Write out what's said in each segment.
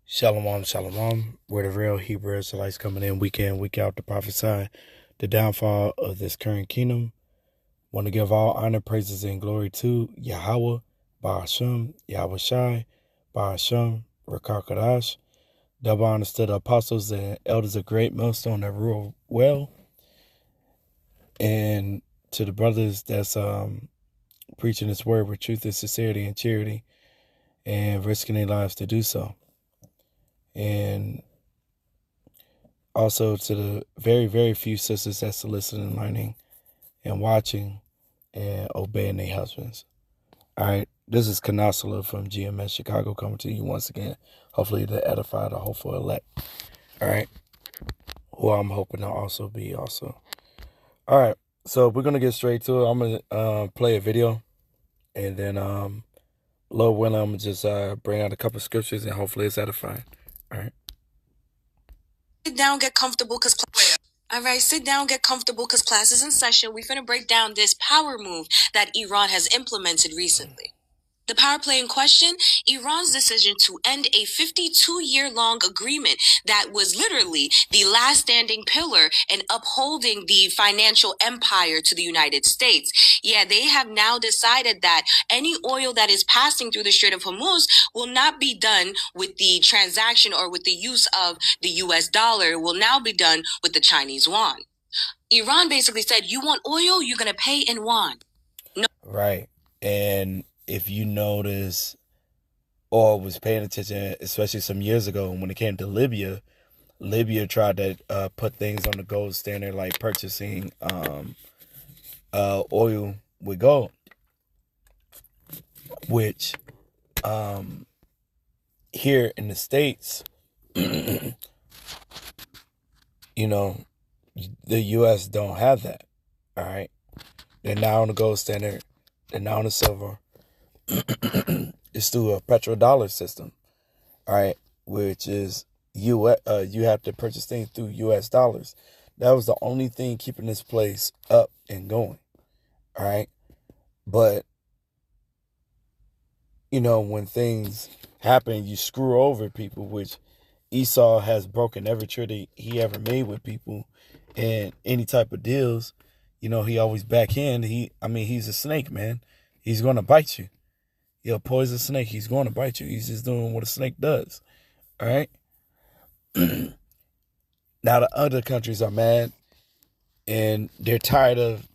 Shalom, shalom. We're the real Hebrew Israelites coming in week in, week out to prophesy the downfall of this current kingdom. Want to give all honor, praises, and glory to Yahweh, Ba'ashem, Yahweh Shai, Ba'ashem, Rakakadash. Double honors to the apostles and elders of great millstone that rule well. And to the brothers that's preaching this word with truth and sincerity and charity and risking their lives to do so. And also to the very, very few sisters that's listening, learning, and watching, and obeying their husbands. All right, this is Kanasala from GMS Chicago coming to you once again. Hopefully to edify the hopeful elect. All right, who I'm hoping to also be also. All right, so we're going to get straight to it. I'm going to play a video, and then Lord willing, I'm going to just bring out a couple scriptures, and hopefully it's edifying. All right. Sit down, get comfortable, because all right, sit down, get comfortable, because class is in session. We're finna break down this power move that Iran has implemented recently. The power play in question, Iran's decision to end a 52-year-long agreement that was literally the last standing pillar in upholding the financial empire to the United States. Yeah, they have now decided that any oil that is passing through the Strait of Hormuz will not be done with the transaction or with the use of the US dollar. It will now be done with the Chinese yuan. Iran basically said, you want oil, you're going to pay in yuan. No. Right. And if you notice or was paying attention, especially some years ago when it came to Libya tried to put things on the gold standard, like purchasing oil with gold, which here in the States, you know, the U.S. don't have that. All right. They're now on the gold standard. They're now on the silver. It's through a petrodollar system. All right. Which is you have to purchase things through U.S. dollars. That was the only thing keeping this place up and going. All right. But, you know, when things happen, you screw over people, which Esau has broken every treaty he ever made with people, and any type of deals, you know, he always backhand. He's a snake, man. He's going to bite you. He'll poison a snake. He's going to bite you. He's just doing what a snake does. All right. Now the other countries are mad, and they're tired of,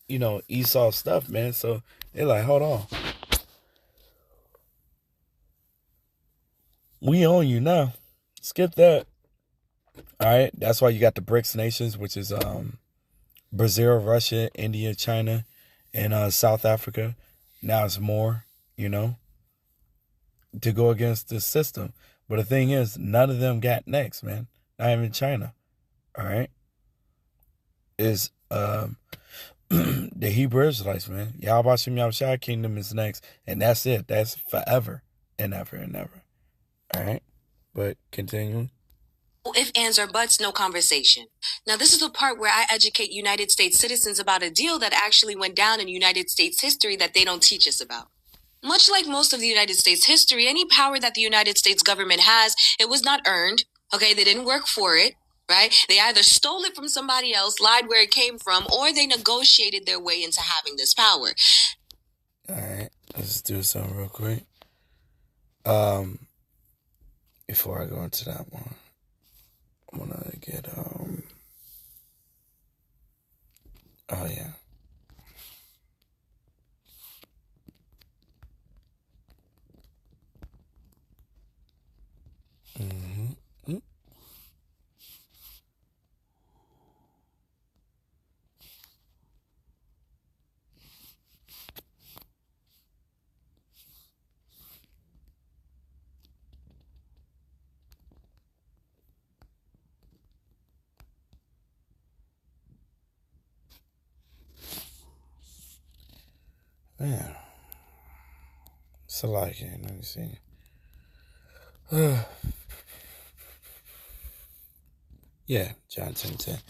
you know, Esau stuff, man. So they're like, hold on. We own you now. Skip that. All right. That's why you got the BRICS nations, which is Brazil, Russia, India, China, and South Africa. Now it's more, you know, to go against the system. But the thing is, none of them got next, man. Not even China. All right. Is the Hebrew Israelites, man. Yahweh Shem Yahushua kingdom is next. And that's it. That's forever and ever and ever. All right. But continuing. If ands or buts, no conversation. Now, this is the part where I educate United States citizens about a deal that actually went down in United States history that they don't teach us about. Much like most of the United States history, any power that the United States government has, it was not earned. Okay, they didn't work for it, right? They either stole it from somebody else, lied where it came from, or they negotiated their way into having this power. All right, let's do something real quick. Before I go into that one, I'm gonna get oh yeah. Mm-hmm. Yeah. So like it. Let me see. Yeah, John 10:10.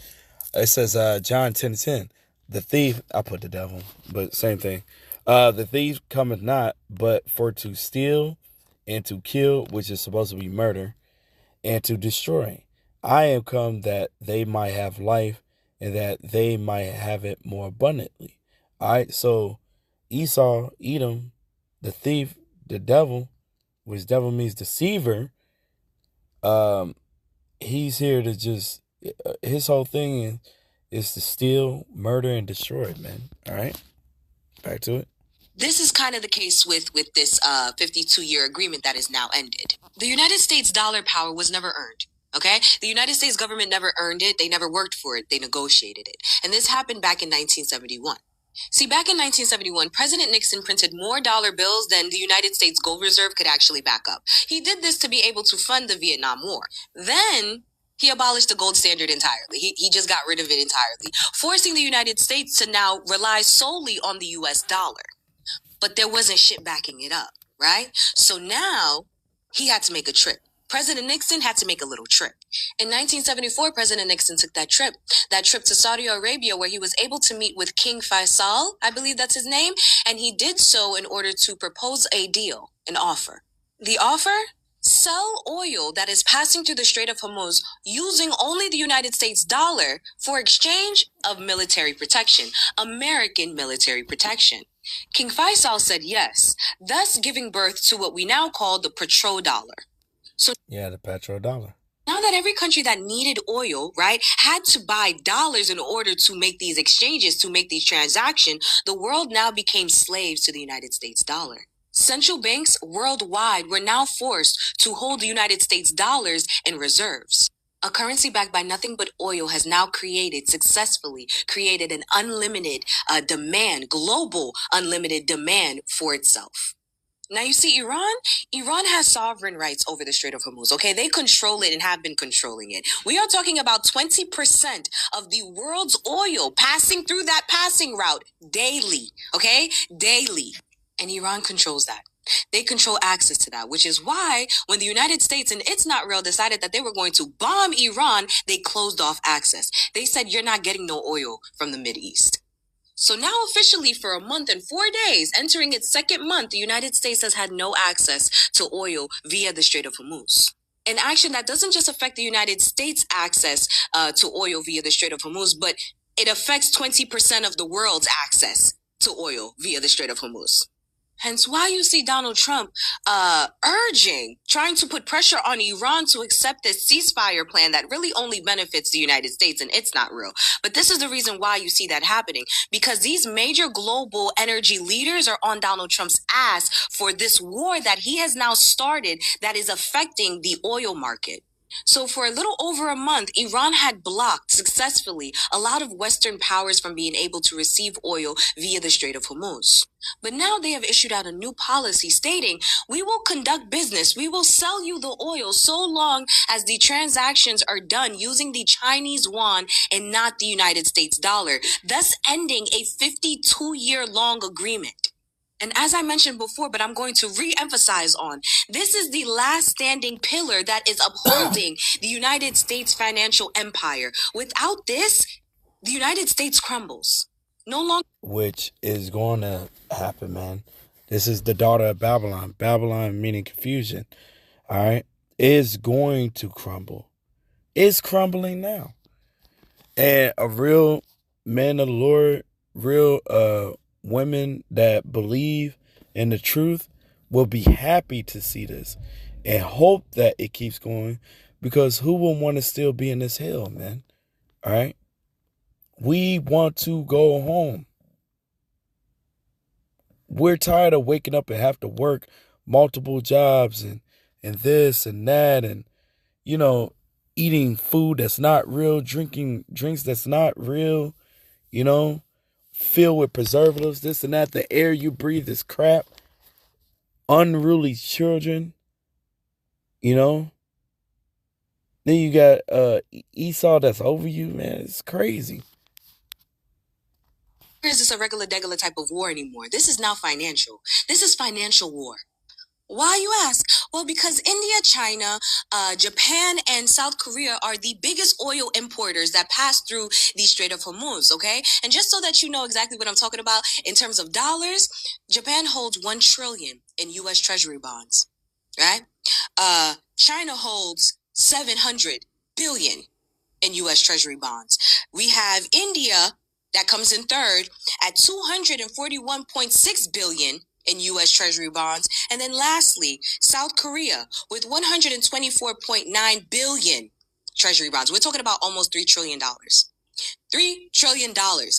It says John 10:10. The thief, I put the devil, but same thing. The thief cometh not but for to steal and to kill, which is supposed to be murder, and to destroy. I am come that they might have life and that they might have it more abundantly. All right, so Esau, Edom, the thief, the devil, which devil means deceiver, um, he's here to just, his whole thing is to steal, murder, and destroy, man. All right, back to it. This is kind of the case with this 52-year agreement that is now ended. The United States dollar power was never earned. Okay? The United States government never earned it. They never worked for it. They negotiated it. And this happened back in 1971. See, back in 1971, President Nixon printed more dollar bills than the United States Gold Reserve could actually back up. He did this to be able to fund the Vietnam War. Then he abolished the gold standard entirely. He just got rid of it entirely, forcing the United States to now rely solely on the US dollar. But there wasn't shit backing it up, right? So now he had to make a trip. President Nixon had to make a little trip. In 1974, President Nixon took that trip to Saudi Arabia, where he was able to meet with King Faisal, I believe that's his name, and he did so in order to propose a deal, an offer. The offer? Sell oil that is passing through the Strait of Hormuz using only the United States dollar for exchange of military protection, American military protection. King Faisal said yes, thus giving birth to what we now call the petrodollar. So yeah, the petrodollar. Now that every country that needed oil, right, had to buy dollars in order to make these exchanges, to make these transactions, the world now became slaves to the United States dollar. Central banks worldwide were now forced to hold the United States dollars in reserves. A currency backed by nothing but oil has now successfully created an unlimited demand, global unlimited demand for itself. Now you see, Iran has sovereign rights over the Strait of Hormuz, okay? They control it and have been controlling it. We are talking about 20% of the world's oil passing through that passing route daily, okay? Daily. And Iran controls that. They control access to that, which is why when the United States and It's Not Real decided that they were going to bomb Iran, they closed off access. They said, you're not getting no oil from the Mideast. So now officially for a month and 4 days, entering its second month, the United States has had no access to oil via the Strait of Hormuz. An action that doesn't just affect the United States' access to oil via the Strait of Hormuz, but it affects 20% of the world's access to oil via the Strait of Hormuz. Hence why you see Donald Trump trying to put pressure on Iran to accept this ceasefire plan that really only benefits the United States, and it's not real. But this is the reason why you see that happening, because these major global energy leaders are on Donald Trump's ass for this war that he has now started that is affecting the oil market. So for a little over a month, Iran had blocked successfully a lot of Western powers from being able to receive oil via the Strait of Hormuz. But now they have issued out a new policy stating, we will conduct business, we will sell you the oil so long as the transactions are done using the Chinese yuan and not the United States dollar, thus ending a 52-year-long agreement. And as I mentioned before, but I'm going to re-emphasize on, this is the last standing pillar that is upholding the United States financial empire. Without this, the United States crumbles. No longer. Which is going to happen, man. This is the daughter of Babylon. Babylon meaning confusion. All right. Is going to crumble. It's crumbling now. And a real man of the Lord, real women that believe in the truth will be happy to see this and hope that it keeps going, because who will want to still be in this hell, man? All right. We want to go home. We're tired of waking up and have to work multiple jobs and this and that, and, you know, eating food that's not real, drinking drinks that's not real, you know, filled with preservatives, this and that. The air you breathe is crap. Unruly children, you know. Then you got Esau that's over you, man. It's crazy. Is this a regular type of war anymore? This is now financial. This is financial war. Why, you ask? Well, because India, China, Japan, and South Korea are the biggest oil importers that pass through the Strait of Hormuz, okay? And just so that you know exactly what I'm talking about in terms of dollars, Japan holds $1 trillion in U.S. Treasury bonds. right? China holds 700 billion in U.S. Treasury bonds. We have India that comes in third at 241.6 billion in U.S. Treasury bonds. And then lastly, South Korea with 124.9 billion Treasury bonds. We're talking about almost $3 trillion. $3 trillion.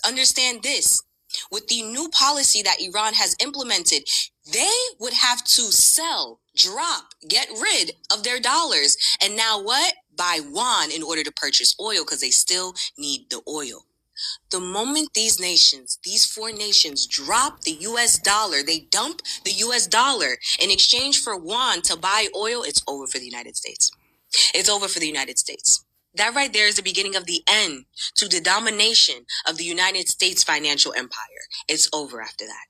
Understand this. With the new policy that Iran has implemented, they would have to sell, drop, get rid of their dollars. And now what? Buy yuan in order to purchase oil because they still need the oil. The moment these nations, these four nations, drop the US dollar, they dump the US dollar in exchange for yuan to buy oil, it's over for the United States. It's over for the United States. That right there is the beginning of the end to the domination of the United States financial empire. It's over after that.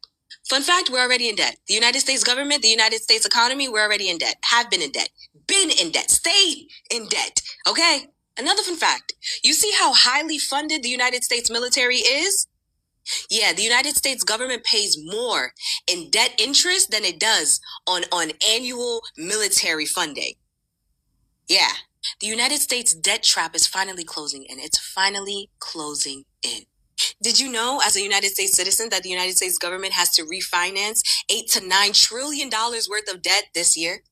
Fun fact, we're already in debt. The United States government, the United States economy, we're already in debt. Have been in debt. Been in debt. Stayed in debt. Okay? Another fun fact. You see how highly funded the United States military is? Yeah, the United States government pays more in debt interest than it does on annual military funding. Yeah. The United States debt trap is finally closing in. It's finally closing in. Did you know, as a United States citizen, that the United States government has to refinance $8 to $9 trillion worth of debt this year?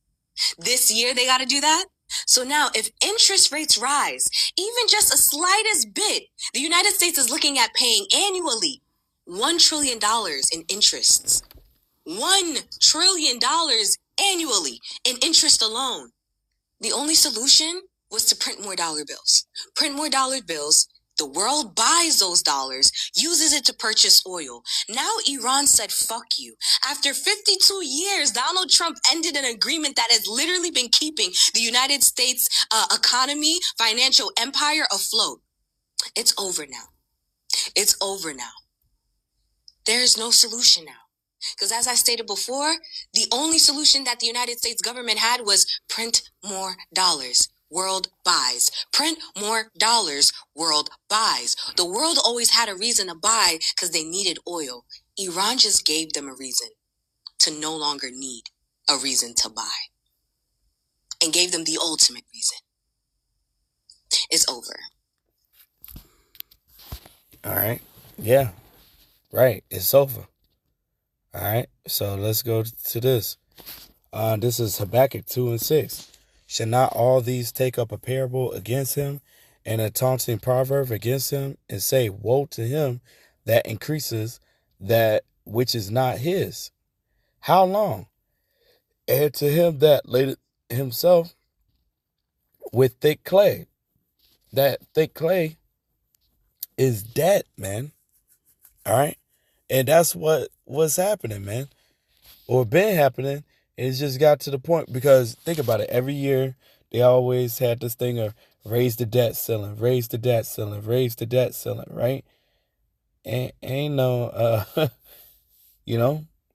This year, they got to do that? So now, if interest rates rise, even just a slightest bit, the United States is looking at paying annually $1 trillion in interests. $1 trillion annually in interest alone. The only solution was to print more dollar bills. Print more dollar bills. The world buys those dollars, uses it to purchase oil. Now Iran said, fuck you. After 52 years, Donald Trump ended an agreement that has literally been keeping the United States economy, financial empire afloat. It's over now. It's over now. There is no solution now. Because as I stated before, the only solution that the United States government had was print more dollars. World buys. Print more dollars. World buys. The world always had a reason to buy because they needed oil. Iran just gave them a reason to no longer need a reason to buy. And gave them the ultimate reason. It's over. All right. Yeah. Right. It's over. All right. So let's go to this. This is Habakkuk 2:6. Shall not all these take up a parable against him and a taunting proverb against him and say, woe to him that increases that which is not his? How long? And to him that laid himself with thick clay. That thick clay is debt, man. All right. And that's what's happening, man. Or been happening. It's just got to the point because think about it. Every year they always had this thing of raise the debt ceiling, raise the debt ceiling, raise the debt ceiling, right? Ain't no,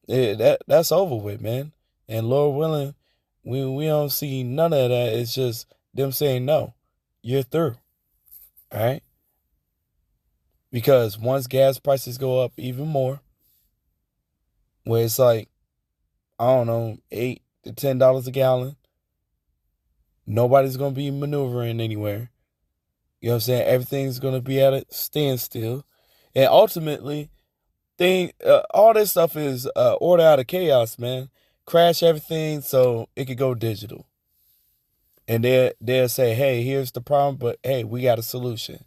that's over with, man. And Lord willing, we don't see none of that. It's just them saying no, you're through, all right? Because once gas prices go up even more, where it's like, I don't know, $8 to $10 a gallon, nobody's going to be maneuvering anywhere. You know what I'm saying? Everything's going to be at a standstill. And ultimately, all this stuff is order out of chaos, man. Crash everything so it could go digital. And they'll say, hey, here's the problem, but hey, we got a solution.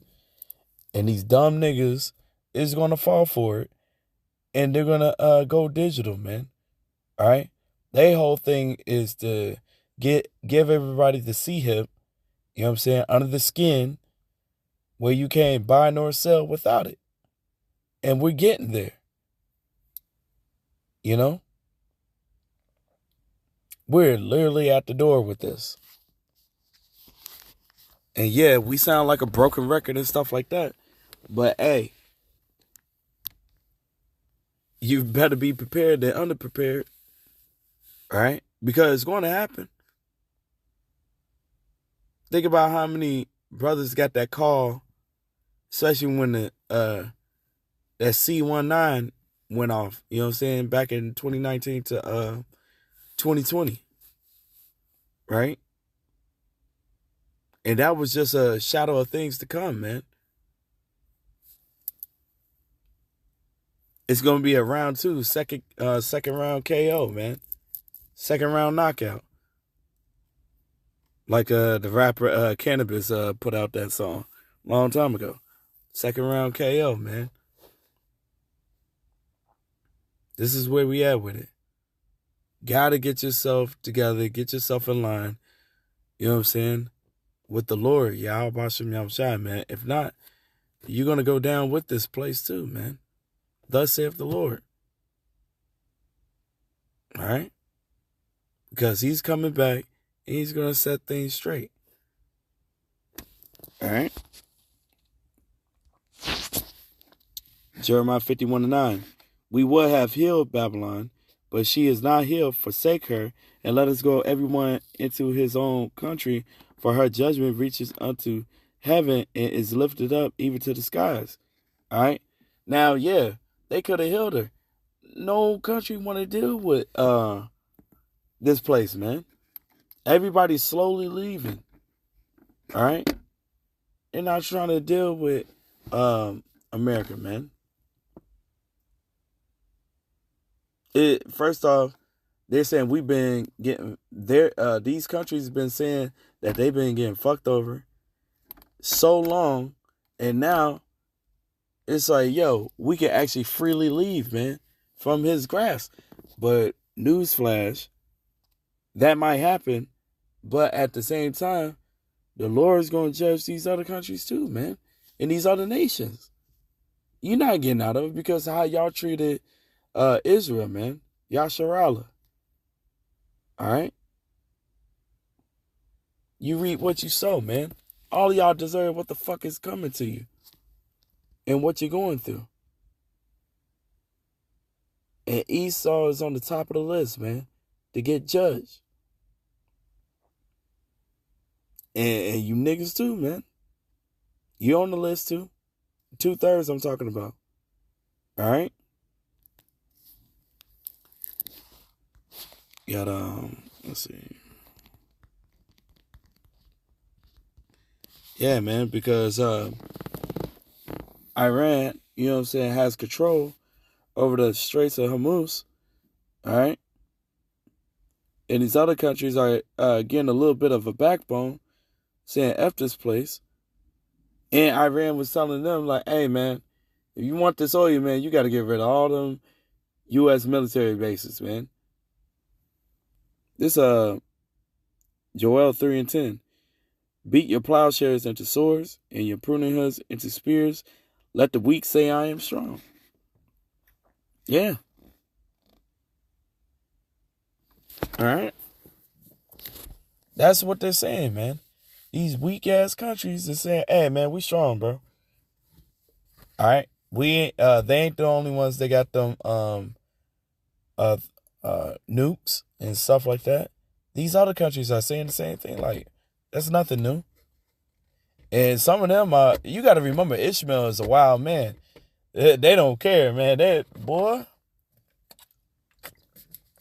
And these dumb niggas is going to fall for it. And they're going to go digital, man. All right? Their whole thing is to give everybody the C-hip, you know what I'm saying, under the skin, where you can't buy nor sell without it. And we're getting there. You know? We're literally at the door with this. And yeah, we sound like a broken record and stuff like that. But hey, you better be prepared than underprepared. All right? Because it's going to happen. Think about how many brothers got that call, especially when that C-19 went off, you know what I'm saying, back in 2019 to 2020. right? And that was just a shadow of things to come, man. It's gonna be a round two, second round KO, man. Second round knockout. Like the rapper Cannabis put out that song a long time ago. Second round KO, man. This is where we at with it. Gotta get yourself together, get yourself in line. You know what I'm saying? With the Lord, Yahweh Bashem Yahushai, man. If not, you're gonna go down with this place too, man. Thus saith the Lord. All right? Because he's coming back and he's gonna set things straight. All right? Jeremiah 51:9. We would have healed Babylon, but she is not healed. Forsake her, and let us go everyone into his own country, for her judgment reaches unto heaven and is lifted up even to the skies. All right? Now, yeah, they could have healed her. No country want to deal with this place, man. Everybody's slowly leaving. All right? They're not trying to deal with America, man. First off, they're saying we've been getting these countries been saying that they've been getting fucked over so long, and now it's like, yo, we can actually freely leave, man, from his grasp. But newsflash, that might happen, but at the same time, the Lord is going to judge these other countries too, man, and these other nations. You're not getting out of it because of how y'all treated Israel, man. Yasharallah. All right? You reap what you sow, man. All of y'all deserve what the fuck is coming to you and what you're going through. And Esau is on the top of the list, man, to get judged. And you niggas too, man. You on the list too. 2/3 I'm talking about. All right? Got, let's see. Yeah, man, because Iran, you know what I'm saying, has control over the Straits of Hormuz, all right? And these other countries are getting a little bit of a backbone, saying F this place. And Iran was telling them, like, hey, man, if you want this oil, man, you got to get rid of all them U.S. military bases, man. This, Joel 3:10. Beat your plowshares into swords and your pruning hooks into spears. Let the weak say, I am strong. Yeah. All right. That's what they're saying, man. These weak ass countries are saying, hey, man, we strong, bro. All right. They ain't the only ones that got them nukes and stuff like that. These other countries are saying the same thing. Like, that's nothing new. And some of them, you got to remember, Ishmael is a wild man. They don't care, man. Boy,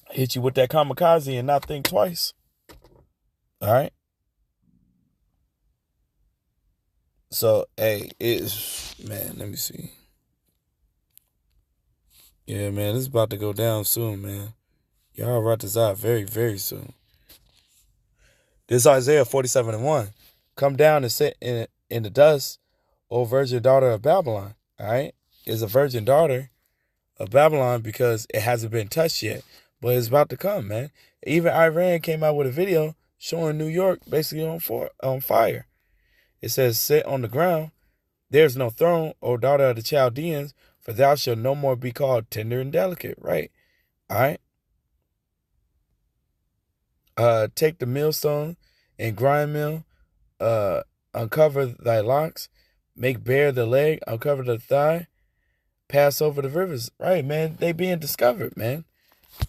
hit you with that kamikaze and not think twice. All right? So, hey, man, let me see. Yeah, man, it's about to go down soon, man. Y'all write this out very, very soon. This is Isaiah 47:1. Come down and sit in the dust, O virgin daughter of Babylon. All right? It's a virgin daughter of Babylon because it hasn't been touched yet. But it's about to come, man. Even Iran came out with a video showing New York basically on fire. It says, sit on the ground. There's no throne, O daughter of the Chaldeans, for thou shalt no more be called tender and delicate. Right? All right? Take the millstone and grind mill. Uncover thy locks. Make bare the leg. Uncover the thigh. Pass over the rivers. Right, man. They being discovered, man.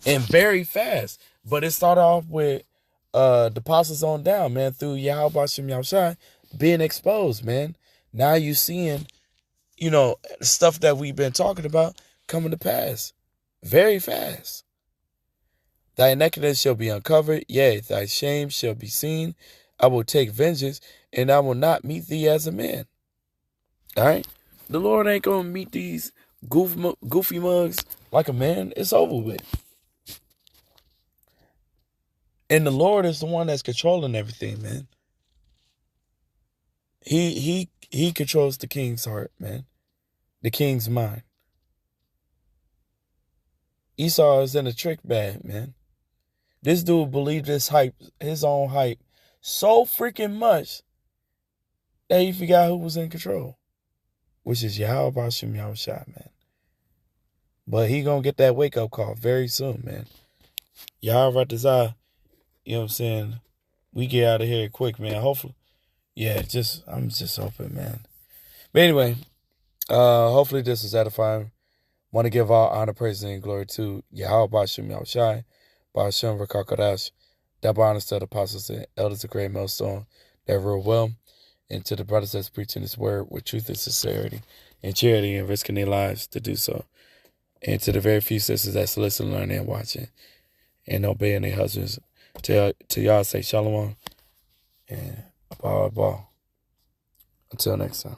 And very fast. But it started off with the apostles on down, man, through Yahweh Bashem Yahushai being exposed, man. Now you seeing, stuff that we've been talking about coming to pass very fast. Thy nakedness shall be uncovered, yea, thy shame shall be seen. I will take vengeance, and I will not meet thee as a man. All right? The Lord ain't going to meet these goofy mugs like a man. It's over with. And the Lord is the one that's controlling everything, man. He controls the king's heart, man. The king's mind. Esau is in a trick bag, man. This dude believed his own hype, so freaking much that he forgot who was in control, which is Yahweh Bashim Yahushua, man. But he gonna get that wake up call very soon, man. Yahweh Ratazah, you know what I'm saying? We get out of here quick, man. Hopefully, yeah. I'm just hoping, man. But anyway, hopefully this is edifying. Want to give all honor, praise, and glory to Yahweh Bashim Yahushua, Bashim Rakakadash, that honors to the apostles and elders of Great Millstone that rule well, and to the brothers that's preaching this word with truth and sincerity and charity and risking their lives to do so. And to the very few sisters that's listening, learning, and watching and obeying their husbands, to y'all say shalom and abba. Until next time.